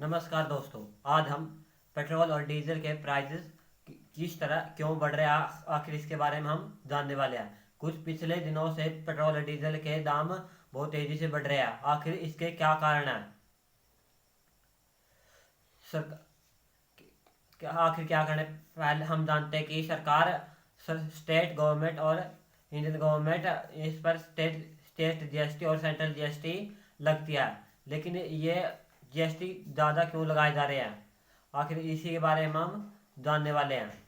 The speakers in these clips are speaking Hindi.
नमस्कार दोस्तों। आज हम पेट्रोल और डीजल के प्राइसेस किस तरह क्यों बढ़ रहे हैं आखिर इसके बारे में हम जानने वाले हैं। कुछ पिछले दिनों से पेट्रोल और डीजल के दाम बहुत तेजी से बढ़ रहे हैं। आखिर इसके क्या कारण हैं? सर, आखिर क्या कारण है? पहले हम जानते हैं कि स्टेट गवर्नमेंट और इंडियन गवर्नमेंट इस पर स्टेट स्टेट जीएसटी और सेंट्रल जीएसटी लगती है। लेकिन ये जीएसटी ज़्यादा क्यों लगाए जा रहे हैं, आखिर इसी के बारे में हम जानने वाले हैं।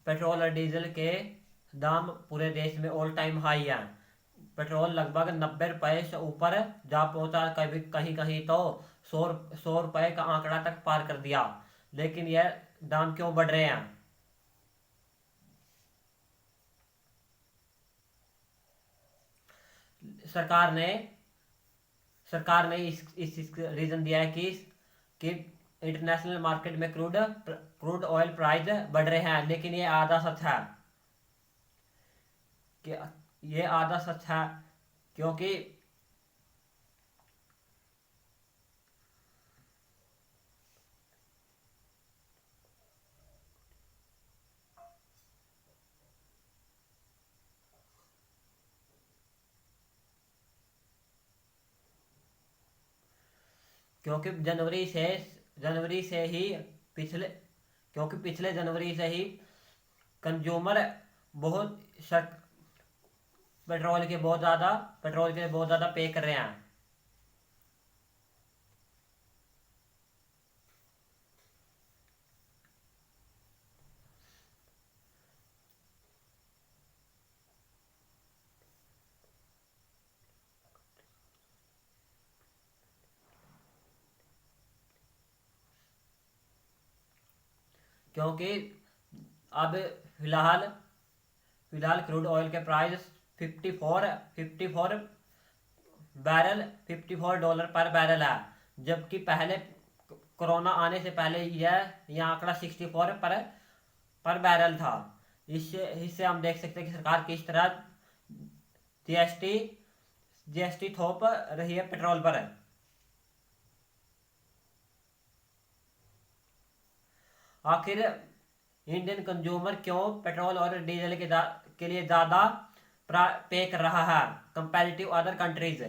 पेट्रोल और डीजल के दाम पूरे देश में ऑल टाइम हाई हैं। पेट्रोल लगभग 90 रुपये से ऊपर जा पहुंचा, कभी कहीं कहीं तो सौ सौ रुपये का आंकड़ा तक पार कर दिया। लेकिन यह दाम क्यों बढ़ रहे हैं? सरकार ने सरकार ने इस रीजन दिया है कि इंटरनेशनल मार्केट में क्रूड ऑयल प्राइस बढ़ रहे हैं। लेकिन ये आधा सच है कि ये आधा सच है क्योंकि क्योंकि जनवरी से ही पिछले क्योंकि पिछले जनवरी से ही कंज्यूमर बहुत शक पेट्रोल के बहुत ज़्यादा पे कर रहे हैं। क्योंकि अब फिलहाल फिलहाल क्रूड ऑयल के प्राइस 54 $54 पर बैरल है। जबकि पहले कोरोना आने से पहले यह आंकड़ा 64 पर बैरल था। इससे इससे हम देख सकते हैं कि सरकार किस तरह जीएसटी जीएसटी थोप रही है पेट्रोल पर। आखिर इंडियन कंज्यूमर क्यों पेट्रोल और डीजल के लिए ज़्यादा पे कर रहा है कंपैरेटिव अदर कंट्रीज?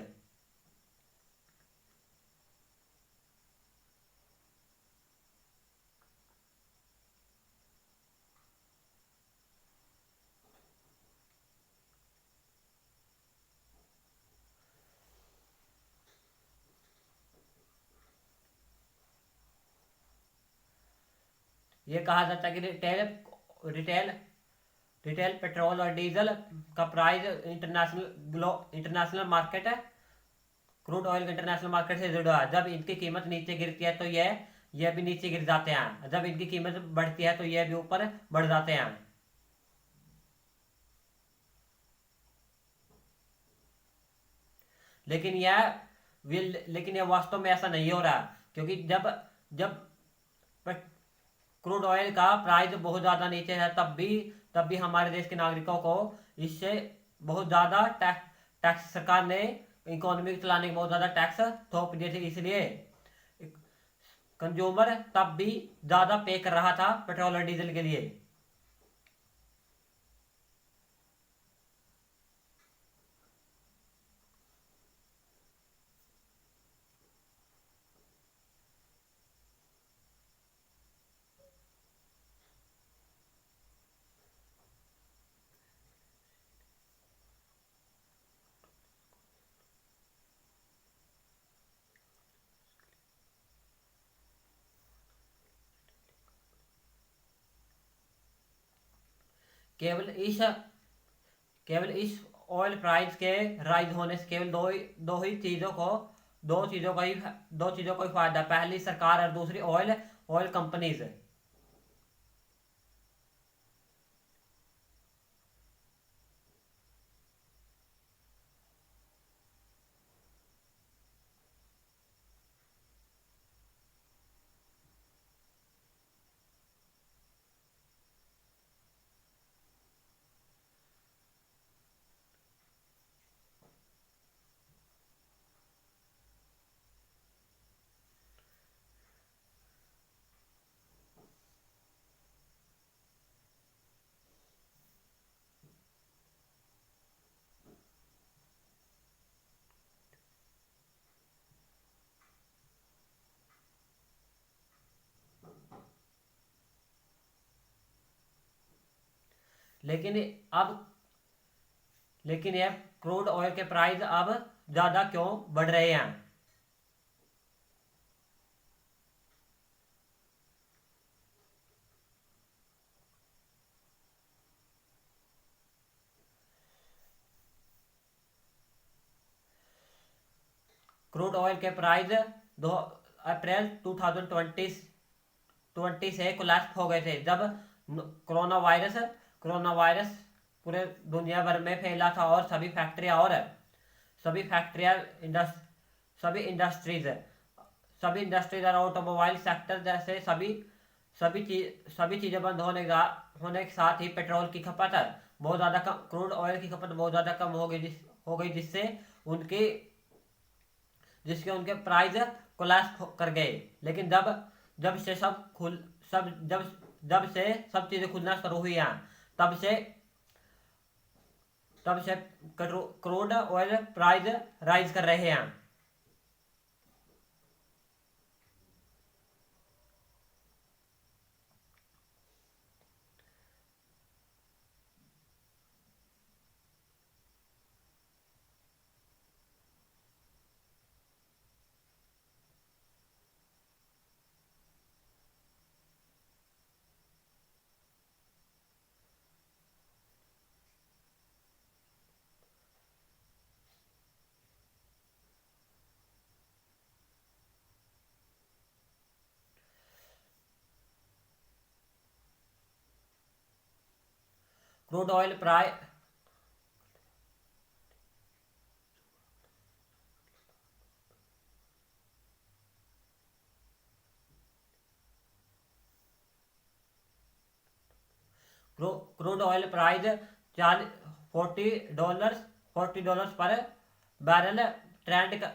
ये कहा जाता है कि रिटेल रिटेल पेट्रोल और डीजल का प्राइस इंटरनेशनल मार्केट है, क्रूड ऑयल इंटरनेशनल मार्केट से जुड़ा है। जब इनकी कीमत नीचे गिरती है तो यह भी नीचे गिर जाते हैं। जब इनकी कीमत बढ़ती है तो यह भी ऊपर बढ़ जाते हैं। लेकिन लेकिन यह वास्तव में ऐसा नहीं हो रहा, क्योंकि जब जब क्रूड ऑयल का प्राइस बहुत ज़्यादा नीचे है तब भी हमारे देश के नागरिकों को इससे बहुत ज़्यादा टैक्स सरकार ने इकोनॉमी चलाने के बहुत ज़्यादा टैक्स थोप दिए थे। इसलिए कंज्यूमर तब भी ज़्यादा पे कर रहा था पेट्रोल और डीजल के लिए। केवल इस केवल इस ऑयल प्राइस के राइज होने से केवल दो चीज़ों का ही फायदा। पहली सरकार और दूसरी ऑयल कंपनीज। लेकिन अब लेकिन यह क्रूड ऑयल के प्राइस अब ज़्यादा क्यों बढ़ रहे हैं? क्रूड ऑयल के प्राइस दो अप्रैल 2020 से कोलैप्स हो गए थे जब कोरोना वायरस कोरोना वायरस पूरे दुनिया भर में फैला था और सभी फैक्ट्रियाँ सभी इंडस्ट्रीज सभी इंडस्ट्रीज और ऑटोमोबाइल सेक्टर जैसे सभी चीज़ें बंद होने के साथ ही पेट्रोल की खपत बहुत ज़्यादा कम क्रूड ऑयल की खपत बहुत ज़्यादा कम हो गई उनकी जिसके उनके प्राइस कोलैप्स कर गए। लेकिन जब जब से सब खुल सब जब से सब चीज़ें खुलना शुरू हुई हैं तब से तब से क्रूड ऑयल प्राइस राइज कर रहे हैं। Crude oil price crude oil price चार $40 पर बैरल ट्रेंड कर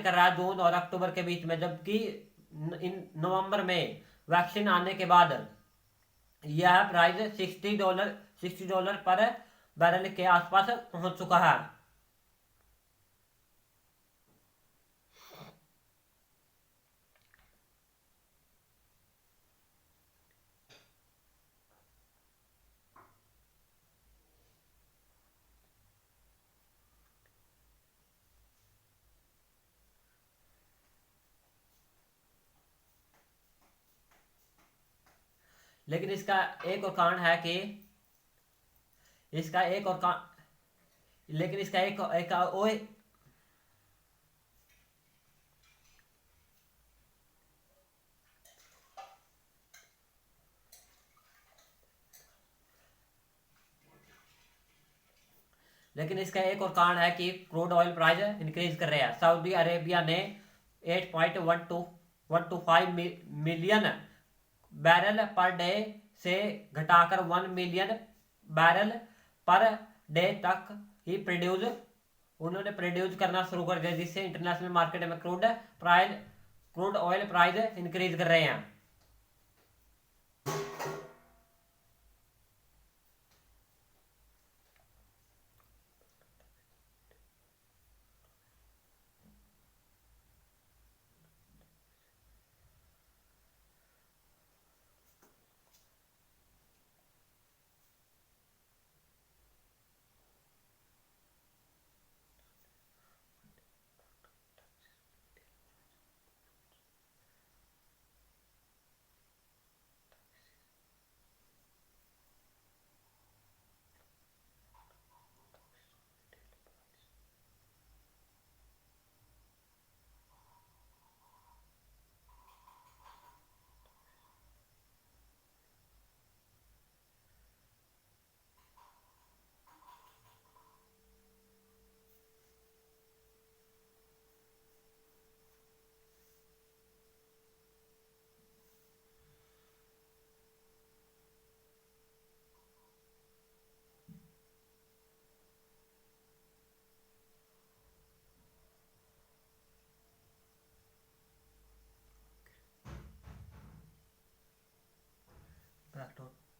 रहा है जून और अक्टूबर के बीच में, जबकि इन नवंबर में वैक्सीन आने के बाद यह प्राइस $60 पर बैरल के आसपास पहुंच चुका है। लेकिन इसका एक और कारण है कि इसका एक और का लेकिन इसका एक और लेकिन इसका एक और कारण है कि क्रूड ऑयल प्राइस इंक्रीज कर रहे हैं। सऊदी अरेबिया ने 8.125 मिलियन बैरल पर डे से घटाकर 1 मिलियन बैरल पर डे तक ही प्रोड्यूस करना शुरू कर दिया, जिससे इंटरनेशनल मार्केट में क्रूड ऑयल प्राइस इंक्रीज कर रहे हैं।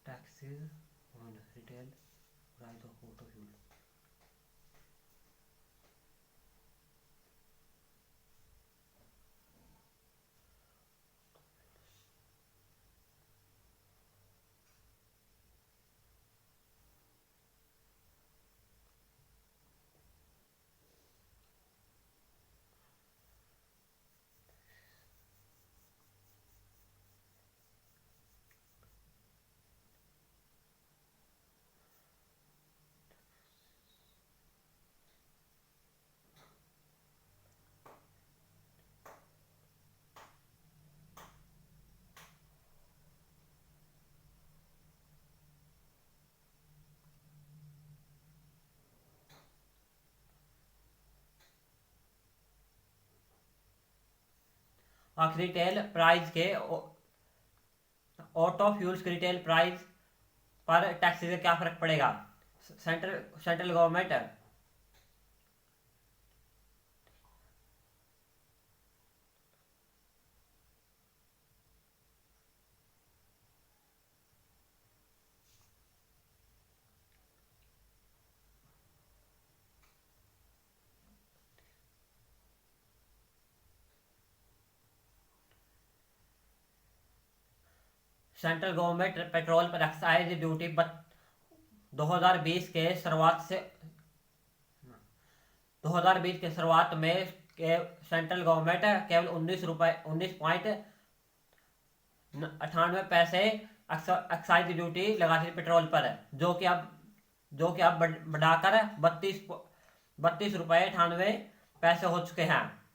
Taxes on retail price of auto fuel. आखिरी रिटेल प्राइस के ऑटो फ्यूल्स की रिटेल प्राइस पर टैक्स से क्या फर्क पड़ेगा? Central government central government petrol पर एक्साइज ड्यूटी 2020 के शुरुआत से 2020 के शुरुआत में सेंट्रल गवर्नमेंट केवल 19 रुपए 98 पैसे एक्साइज ड्यूटी लगाती थी पेट्रोल पर, जो कि अब बढ़ाकर 32 रुपए 98 पैसे हो चुके हैं।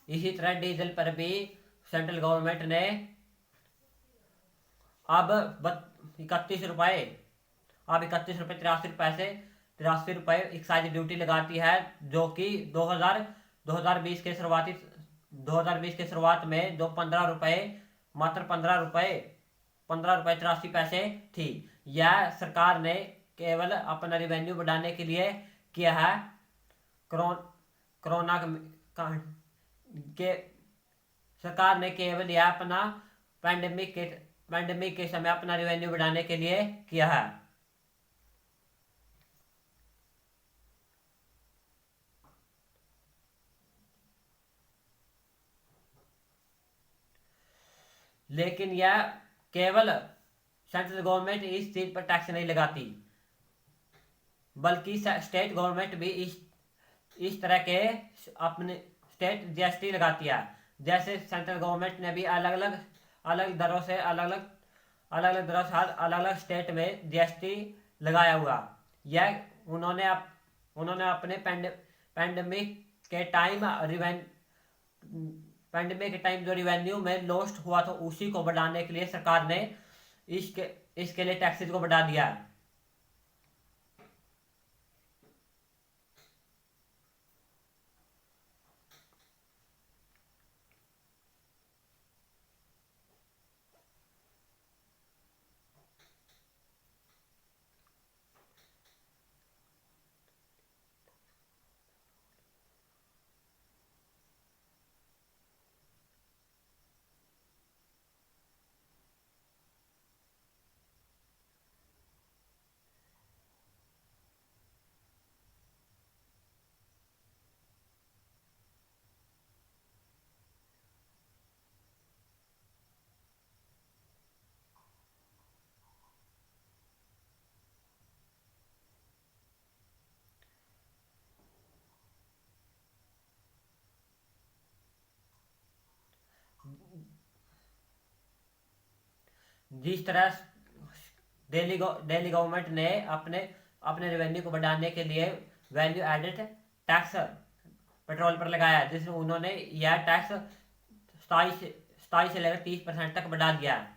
इसी तरह डीजल पर भी सेंट्रल गवर्नमेंट ने अब 31 रुपए अब 31 रुपए 83 रुपए एक्साइज ड्यूटी लगाती है, जो कि 2020 के शुरुआत में जो 15 रुपए मात्र 15 रुपए 83 पैसे थी। यह सरकार ने केवल अपना रिवेन्यू बढ़ाने के लिए किया है। कोरोना के सरकार ने केवल यह अपना पैंडेमिक के समय अपना रिवेन्यू बढ़ाने के लिए किया है। लेकिन यह केवल सेंट्रल गवर्नमेंट इस चीज पर टैक्स नहीं लगाती, बल्कि स्टेट गवर्नमेंट भी इस तरह के अपने स्टेट जीएसटी लगाती है। जैसे सेंट्रल गवर्नमेंट ने भी अलग दरों से अलग अलग स्टेट में जीएसटी लगाया हुआ। यह उन्होंने अपने पैंडेमिक के टाइम जो रिवेन्यू में लॉस्ट हुआ था उसी को बढ़ाने के लिए सरकार ने इसके लिए टैक्सेस को बढ़ा दिया। जिस तरह दिल्ली गवर्नमेंट ने अपने रेवेन्यू को बढ़ाने के लिए वैल्यू एडेड टैक्स पेट्रोल पर लगाया, जिसमें उन्होंने यह टैक्स 27 से लेकर 30% तक बढ़ा दिया।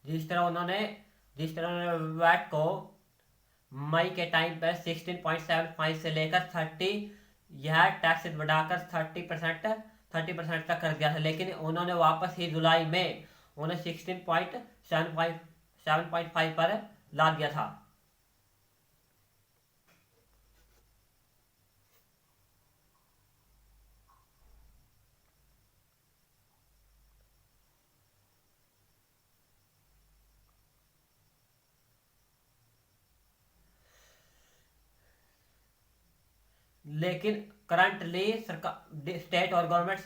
जिस तरह उन्होंने वैट को मई के टाइम पर 16.75 से लेकर 30, यह टैक्स बढ़ाकर 30% तक कर दिया था, लेकिन उन्होंने वापस ही जुलाई में उन्हें 16.75 पर ला दिया था। लेकिन करंटली सरकार, स्टेट और government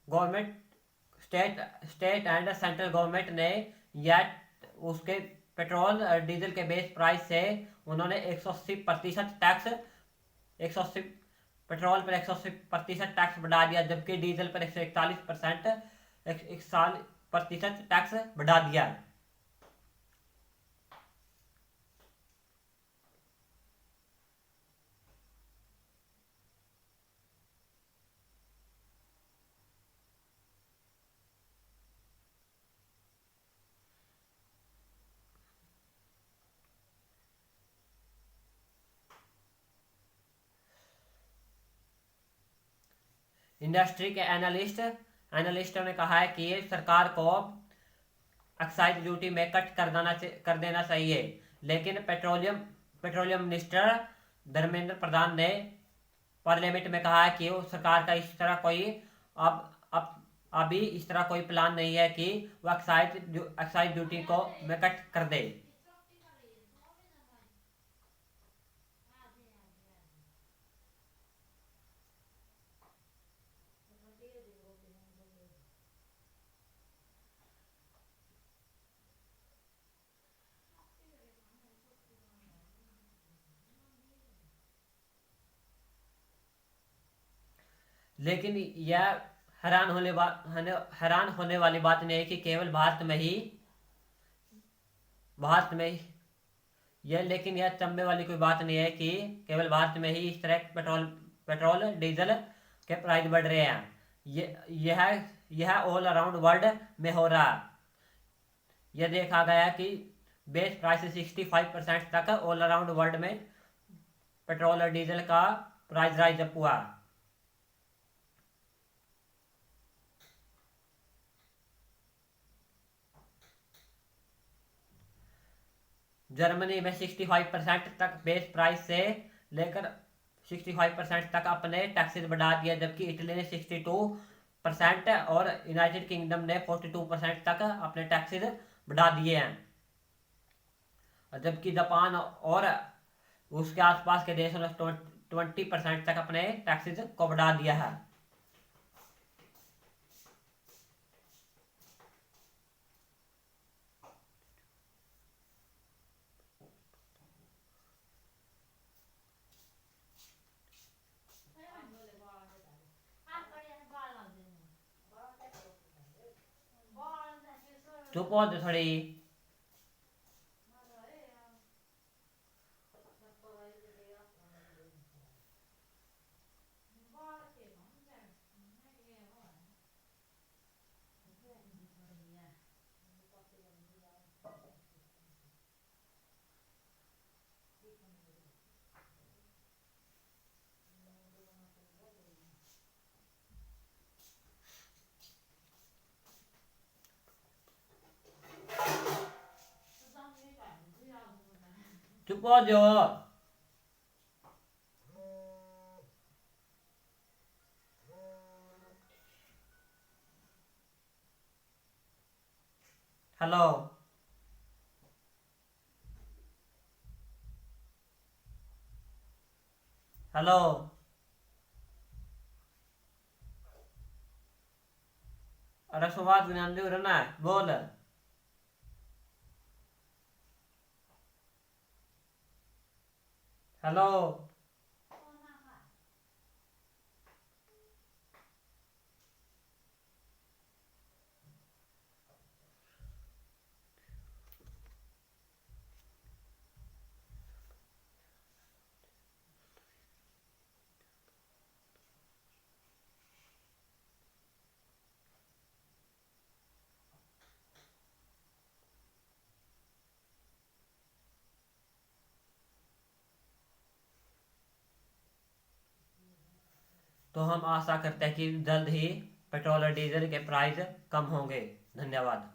government state state and central government ने यह उसके पेट्रोल और डीजल के बेस प्राइस से उन्होंने 180% टैक्स, 180 पेट्रोल पर 180% टैक्स बढ़ा दिया, जबकि डीजल पर 141% टैक्स बढ़ा दिया। इंडस्ट्री के एनालिस्टों ने कहा है कि सरकार को एक्साइज ड्यूटी में कट कर देना चाहिए, लेकिन पेट्रोलियम मिनिस्टर धर्मेंद्र प्रधान ने पार्लियामेंट में कहा है कि सरकार का इस तरह कोई अब अब अभी इस तरह कोई प्लान नहीं है कि वो एक्साइज ड्यूटी को में कट कर दे। लेकिन यह हैरान होने वाली बात नहीं है कि केवल भारत में ही यह लेकिन यह चंबे वाली कोई बात नहीं है कि केवल भारत में ही इस तरह के पेट्रोल डीजल के प्राइस बढ़ रहे हैं। यह ऑल अराउंड वर्ल्ड में हो रहा है। यह देखा गया कि बेस प्राइस से 65% तक ऑल अराउंड वर्ल्ड में पेट्रोल और डीजल का प्राइस राइज अप हुआ। जर्मनी में 65% तक बेस प्राइस से लेकर 65% तक अपने टैक्सेस बढ़ा दिया, जबकि इटली ने 62% और यूनाइटेड किंगडम ने 42% तक अपने टैक्सेस बढ़ा दिए हैं, जबकि जापान और उसके आसपास के देशों ने 20% तक अपने टैक्सेस को बढ़ा दिया है। चुप हो जा थोड़ी। चुप हो जो। हेलो हेलो अरे सुभाष ज्ञान दे ना बोल। हेलो तो हम आशा करते हैं कि जल्द ही पेट्रोल और डीजल के प्राइस कम होंगे। धन्यवाद।